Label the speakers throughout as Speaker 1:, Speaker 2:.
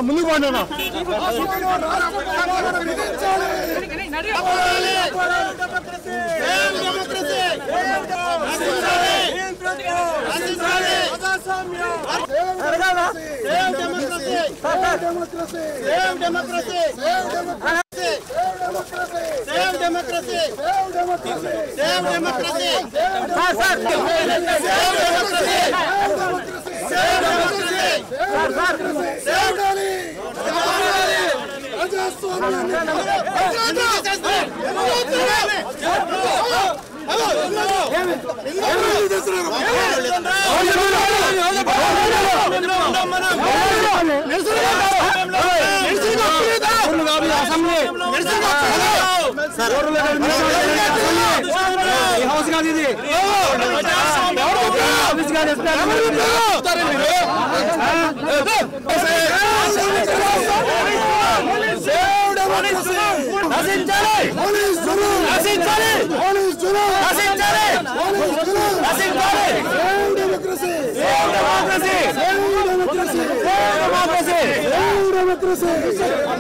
Speaker 1: ముందుకు పోండి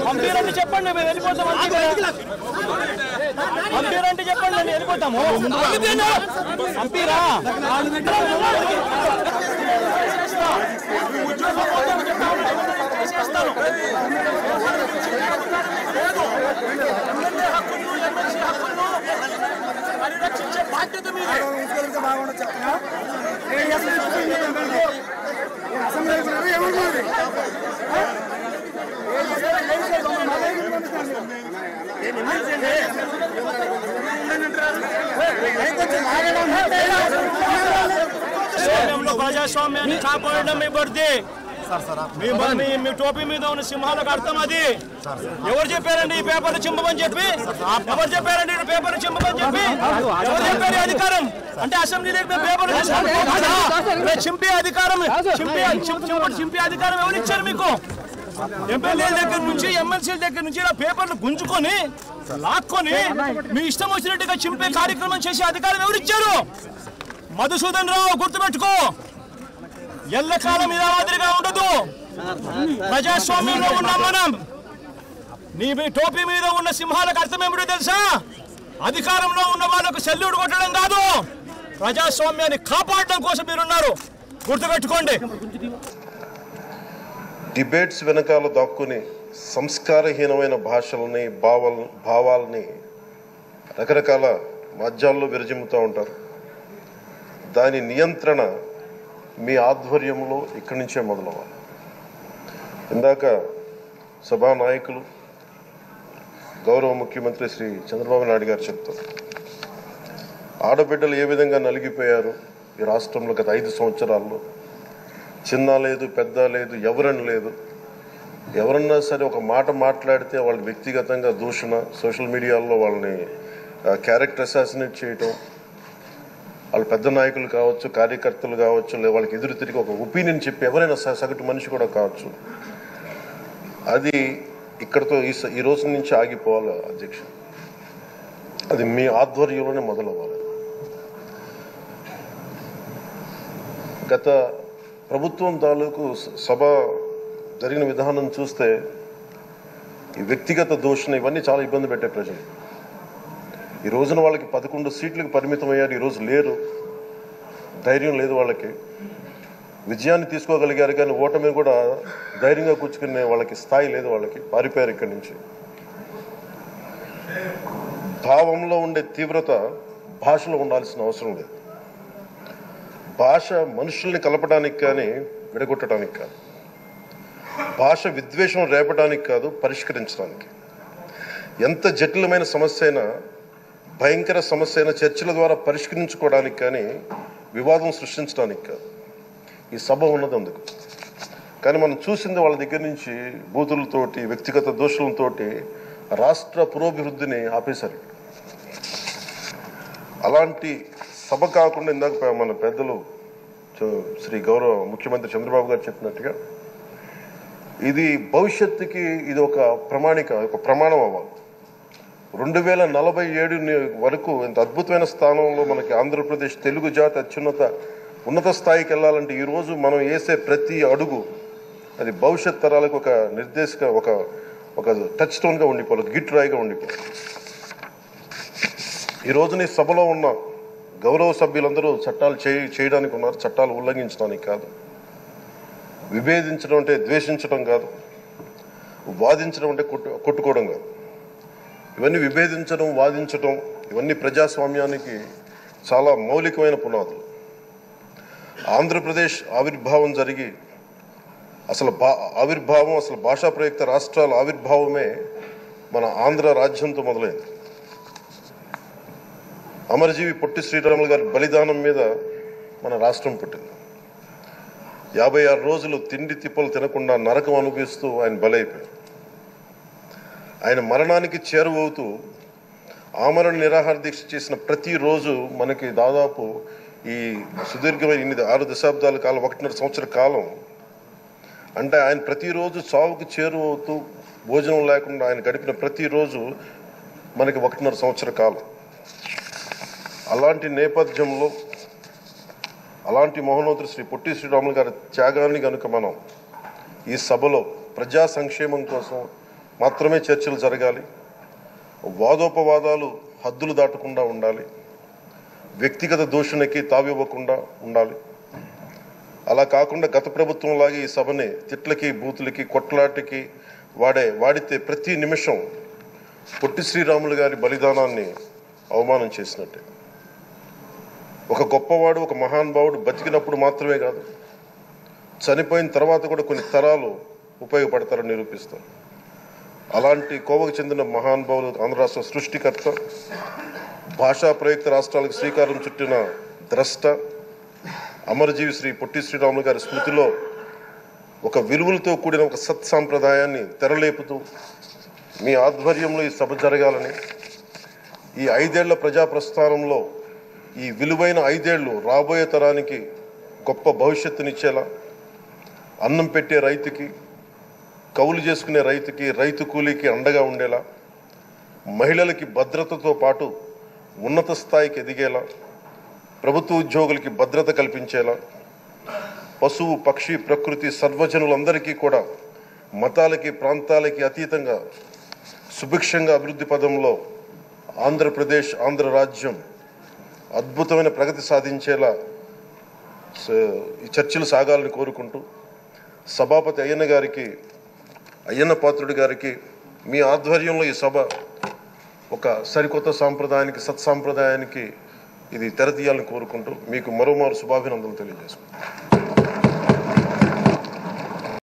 Speaker 2: పంపిరంటే చెప్పండి మేము వెళ్ళిపోతాం పంపిరంటే చెప్పండి మేము వెళ్ళిపోతాము పంపిరా పరిరక్షించే బాధ్యత మీదే ప్రజాస్వామ్యాన్ని కాపాడడం మీ బర్ది మీ టోపీ మీద ఉన్న సింహాలకు అర్థం అది. ఎవరు చెప్పారండి ఈ పేపర్లు చింపమని చెప్పి? ఎవరు చెప్పారండి పేపర్లు చింపమని చెప్పి? ఎవరు చెప్పారు అధికారం? అంటే అసెంబ్లీలోకి పేపర్లు చింపే అధికారం చింపే అధికారం ఎవరు ఇచ్చారు మీకు? ఎమ్మెల్యేల దగ్గర నుంచి ఎమ్మెల్సీల దగ్గర నుంచి ఇలా పేపర్లు గుంజుకొని లాక్కొని మీ ఇష్టం వచ్చినట్టుగా చింపే కార్యక్రమం చేసే అధికారం ఎవరిచ్చారు? మధుసూదన్ రావు గుర్తుపెట్టుకో, ఎల్లకాలం ఇలా మాదిరిగా ఉండదు. ప్రజాస్వామ్యంలో ఉన్నాం మనం. నీ టోపీ మీద ఉన్న సింహాలకు అర్థం ఏమిటో తెలుసా? అధికారంలో ఉన్న వాళ్ళకు సెల్యూట్ కొట్టడం కాదు, ప్రజాస్వామ్యాన్ని కాపాడడం కోసం మీరున్నారు. గుర్తుపెట్టుకోండి.
Speaker 3: డిబేట్స్ వెనకాల దాక్కుని సంస్కారహీనమైన భాషలని భావాలని రకరకాల మాధ్యాల్లో విరజిమ్ముతూ ఉంటారు. దాని నియంత్రణ మీ ఆధ్వర్యంలో ఇక్కడి నుంచే మొదలవ్వాలి. ఇందాక సభానాయకులు గౌరవ ముఖ్యమంత్రి శ్రీ చంద్రబాబు నాయుడు గారు చెప్తారు, ఆడబిడ్డలు ఏ విధంగా నలిగిపోయారు ఈ రాష్ట్రంలో గత 5 సంవత్సరాల్లో. చిన్న లేదు, పెద్ద లేదు, ఎవరని లేదు. ఎవరన్నా సరే ఒక మాట మాట్లాడితే వాళ్ళ వ్యక్తిగతంగా దూషణ, సోషల్ మీడియాలో వాళ్ళని క్యారెక్టర్ అసాసినేట్ చేయటం, వాళ్ళు పెద్ద నాయకులు కావచ్చు, కార్యకర్తలు కావచ్చు, లేదా వాళ్ళకి ఎదురు తిరిగి ఒక ఒపీనియన్ చెప్పి ఎవరైనా సగటు మనిషి కూడా కావచ్చు, అది ఇక్కడతో ఈ రోజు నుంచి ఆగిపోవాలి అధ్యక్ష. అది మీ ఆధ్వర్యంలోనే మొదలవ్వాలి. గత ప్రభుత్వం తాలూకు సభ జరిగిన విధానం చూస్తే ఈ వ్యక్తిగత దూషణ ఇవన్నీ చాలా ఇబ్బంది పెట్టే ప్రజలు. ఈ రోజున వాళ్ళకి 11 సీట్లకు పరిమితం అయ్యారు, ఈరోజు లేరు, ధైర్యం లేదు వాళ్ళకి. విజయాన్ని తీసుకోగలిగారు కానీ ఓటమి కూడా ధైర్యంగా కూర్చుకునే వాళ్ళకి స్థాయి లేదు, వాళ్ళకి పారిపోయారు ఇక్కడి నుంచి. భావంలో ఉండే తీవ్రత భాషలో ఉండాల్సిన అవసరం లేదు. భాష మనుషుల్ని కలపడానికి కానీ విడగొట్టడానికి కాదు, భాష విద్వేషం రేపడానికి కాదు, పరిష్కరించడానికి. ఎంత జటిలమైన సమస్య అయినా, భయంకర సమస్య అయినా చర్చల ద్వారా పరిష్కరించుకోవడానికి కానీ వివాదం సృష్టించడానికి కాదు. ఈ సభ ఉన్నది అందుకు. కానీ మనం చూసింది వాళ్ళ దగ్గర నుంచి బూతులతోటి, వ్యక్తిగత దోషులతోటి రాష్ట్ర పురోభివృద్ధిని ఆపేశారు. అలాంటి సభ కాకుండా ఇందాక మన పెద్దలు శ్రీ గౌరవ ముఖ్యమంత్రి చంద్రబాబు గారు చెప్పినట్టుగా ఇది భవిష్యత్తుకి ఇది ఒక ప్రమాణం అవ్వాలి. 2047 వరకు ఇంత అద్భుతమైన స్థానంలో మనకి ఆంధ్రప్రదేశ్ తెలుగు జాతి ఉన్నత స్థాయికి వెళ్ళాలంటే ఈరోజు మనం వేసే ప్రతి అడుగు అది భవిష్యత్ తరాలకు ఒక నిర్దేశక ఒక టచ్ స్టోన్గా ఉండిపోవాలి, ఒక గిట్ రాయిగా ఉండిపోవాలి. ఈ రోజున ఈ సభలో ఉన్న గౌరవ సభ్యులందరూ చట్టాలు చేయడానికి ఉన్నారు, చట్టాలు ఉల్లంఘించడానికి కాదు. విభేదించడం అంటే ద్వేషించడం కాదు, వాదించడం అంటే కొట్టుకోవడం కాదు. ఇవన్నీ విభేదించడం, వాదించడం ఇవన్నీ ప్రజాస్వామ్యానికి చాలా మౌలికమైన పునాదులు. ఆంధ్రప్రదేశ్ ఆవిర్భావం జరిగి అసలు భాషా ప్రయుక్త రాష్ట్రాల ఆవిర్భావమే మన ఆంధ్ర రాజ్యంతో మొదలైంది. అమరజీవి పొట్టి శ్రీరాములు గారి బలిదానం మీద మన రాష్ట్రం పుట్టింది. 56 రోజులు తిండి తిప్పలు తినకుండా నరకం అనుభవిస్తూ ఆయన బలైపోయారు. ఆయన మరణానికి చేరువవుతూ ఆమరణ నిరాహార దీక్ష చేసిన ప్రతిరోజు మనకి దాదాపు ఈ సుదీర్ఘమైన 6 దశాబ్దాల కాలం, 1.5 సంవత్సర కాలం అంటే ఆయన ప్రతిరోజు చావుకు చేరువవుతూ భోజనం లేకుండా ఆయన గడిపిన ప్రతిరోజు మనకి 1.5 సంవత్సర కాలం. అలాంటి నేపథ్యంలో అలాంటి మహోన్నతుడు శ్రీ పొట్టి శ్రీరాములు గారి త్యాగాన్ని కనుక మనం ఈ సభలో ప్రజా సంక్షేమం కోసం మాత్రమే చర్చలు జరగాలి, వాదోపవాదాలు హద్దులు దాటకుండా ఉండాలి, వ్యక్తిగత దూషణకి తావివ్వకుండా ఉండాలి. అలా కాకుండా గత ప్రభుత్వంలాగే ఈ సభని తిట్లకి, బూతులకి, కొట్లాటికి వాడితే ప్రతి నిమిషం పొట్టి శ్రీరాములు గారి బలిదానాన్ని అవమానం చేసినట్టే. ఒక గొప్పవాడు, ఒక మహానుభావుడు బతికినప్పుడు మాత్రమే కాదు, చనిపోయిన తర్వాత కూడా కొన్ని తరాలు ఉపయోగపడతారని నిరూపిస్తారు. అలాంటి కోవకు చెందిన మహానుభావులు ఆంధ్ర రాష్ట్ర సృష్టికర్త, భాషా ప్రయుక్త రాష్ట్రాలకు శ్రీకారం చుట్టిన ద్రష్ట అమరజీవి శ్రీ పొట్టి శ్రీరాములు గారి స్మృతిలో ఒక విలువలతో కూడిన ఒక సత్సాంప్రదాయాన్ని తెరలేపుతూ మీ ఆధ్వర్యంలో ఈ సభ జరగాలని, ఈ 5 ఏళ్ల ప్రజా ప్రస్థానంలో ఈ విలువైన 5 ఏళ్లు రాబోయే తరానికి గొప్ప భవిష్యత్తునిచ్చేలా, అన్నం పెట్టే రైతుకి, కౌలు చేసుకునే రైతుకి, రైతు కూలీకి అండగా ఉండేలా, మహిళలకి భద్రతతో పాటు ఉన్నత స్థాయికి ఎదిగేలా, ప్రభుత్వ ఉద్యోగులకి భద్రత కల్పించేలా, పశువు పక్షి ప్రకృతి సర్వజనులందరికీ కూడా మతాలకి ప్రాంతాలకి అతీతంగా సుభిక్షంగా అభివృద్ధి పదంలో ఆంధ్రప్రదేశ్, ఆంధ్ర రాజ్యం అద్భుతమైన ప్రగతి సాధించేలా ఈ చర్చలు సాగాలని కోరుకుంటూ, సభాపతి అయ్యన్న పాత్రుడి గారికి మీ ఆధ్వర్యంలో ఈ సభ ఒక సరికొత్త సాంప్రదాయానికి, సత్సాంప్రదాయానికి ఇది తెరతీయాలని కోరుకుంటూ మీకు మరోమారు శుభాభినందనలు తెలియజేసుకుంటాను.